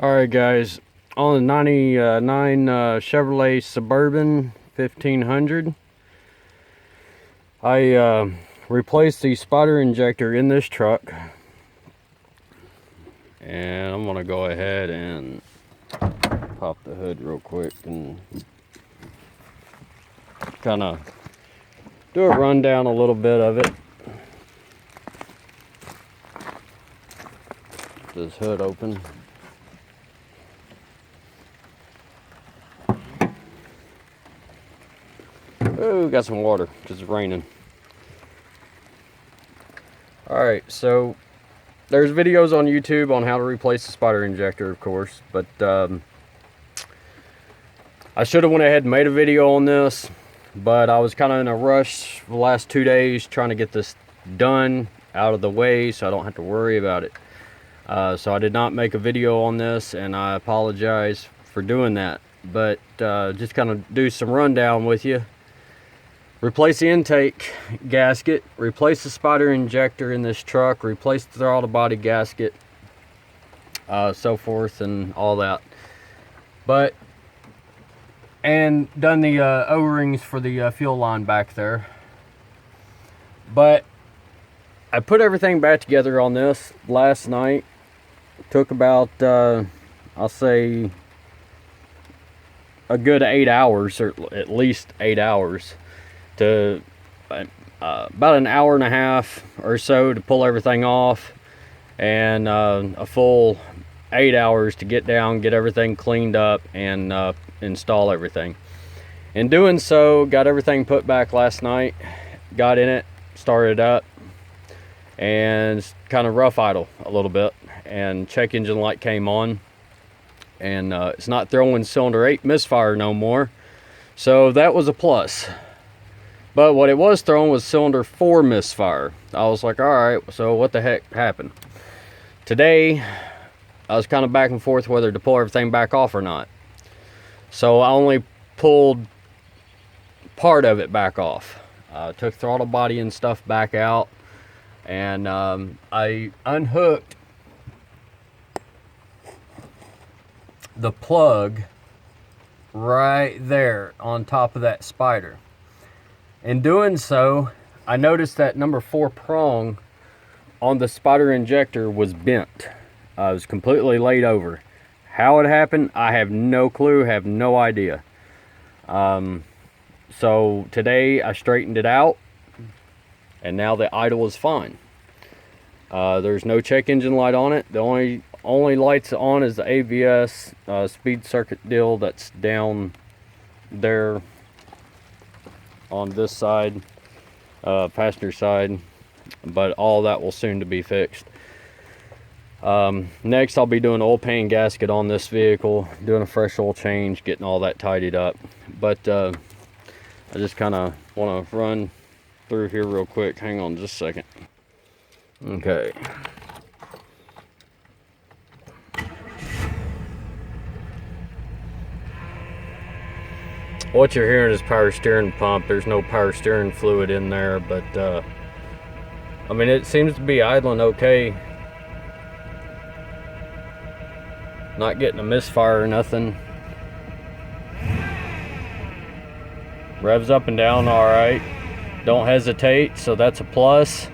Alright guys, on the 99 Chevrolet Suburban 1500, I replaced the spotter injector in this truck, and I'm going to go ahead and pop the hood real quick and kind of do a rundown a little bit of it. Get this hood open. Oh, got some water because it's raining. Alright, so there's videos on YouTube on how to replace the spotter injector, of course, but I should have went ahead and made a video on this, but I was kind of in a rush for the last 2 days trying to get this done out of the way so I don't have to worry about it. So I did not make a video on this, and I apologize for doing that, but just kind of do some rundown with you. Replace the intake gasket, replace the spotter injector in this truck, replace the throttle body gasket, so forth and all that. And done the O-rings for the fuel line back there. But I put everything back together on this last night. It took about, I'll say, a good 8 hours, or at least 8 hours. To about an hour and a half or so to pull everything off, and a full 8 hours to get down, get everything cleaned up, and install everything. In doing so, got everything put back last night, got in it, started up, and kind of rough idle a little bit, and check engine light came on, and it's not throwing cylinder 8 misfire no more, so that was a plus. But what it was throwing was cylinder 4 misfire. I was like, alright, so what the heck happened? Today, I was kind of back and forth whether to pull everything back off or not. So I only pulled part of it back off. Took throttle body and stuff back out. And I unhooked the plug right there on top of that spider. In doing so, I noticed that number 4 prong on the spotter injector was bent. It was completely laid over. How it happened, I have no clue, have no idea. So today I straightened it out, and now the idle is fine. There's no check engine light on it. The only lights on is the ABS speed circuit deal that's down there on this side, passenger side, but all that will soon to be fixed. Next I'll be doing oil pan gasket on this vehicle, doing a fresh oil change, getting all that tidied up. But I just kind of want to run through here real quick. Hang on just a second. Okay. What you're hearing is power steering pump. There's no power steering fluid in there, but I mean, it seems to be idling okay. Not getting a misfire or nothing. Revs up and down all right. Don't hesitate, so that's a plus.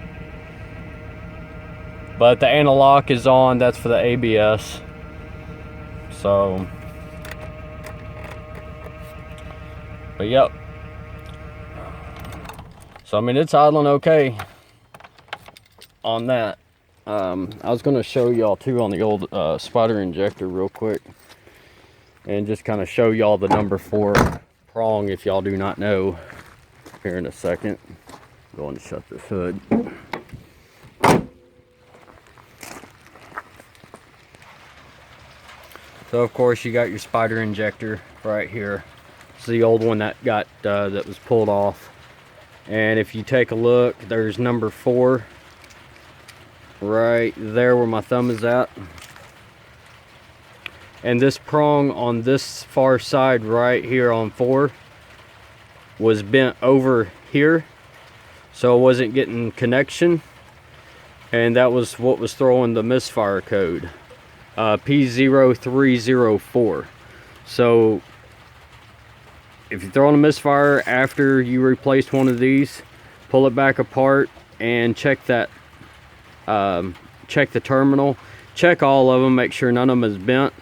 But the anti-lock is on. That's for the ABS. So, but yep. So I mean, it's idling okay on that. I was going to show y'all too on the old spotter injector real quick, and just kind of show y'all the number 4 prong if y'all do not know here in a second. Go and shut this hood. So of course you got your spotter injector right here. It's the old one that got that was pulled off, and if you take a look, there's number 4 right there where my thumb is at, and this prong on this far side right here on 4 was bent over here, so it wasn't getting connection, and that was what was throwing the misfire code. P0304. So if you throw in a misfire after you replaced one of these, pull it back apart and check that, check the terminal, check all of them, make sure none of them is bent.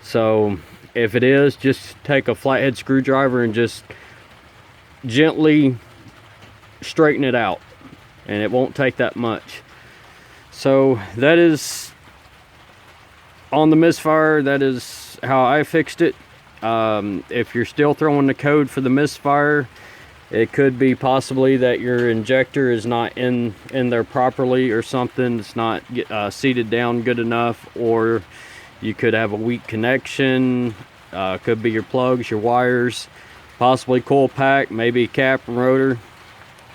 So if it is, just take a flathead screwdriver and just gently straighten it out, and it won't take that much. So that is on the misfire. That is how I fixed it. If you're still throwing the code for the misfire, it could be possibly that your injector is not in there properly or something. It's not seated down good enough, or you could have a weak connection. Could be your plugs, your wires, possibly coil pack, maybe cap and rotor.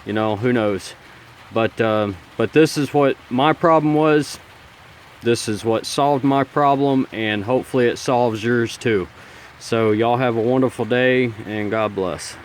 You know, who knows? But this is what my problem was. This is what solved my problem, and hopefully it solves yours too. So y'all have a wonderful day, and God bless.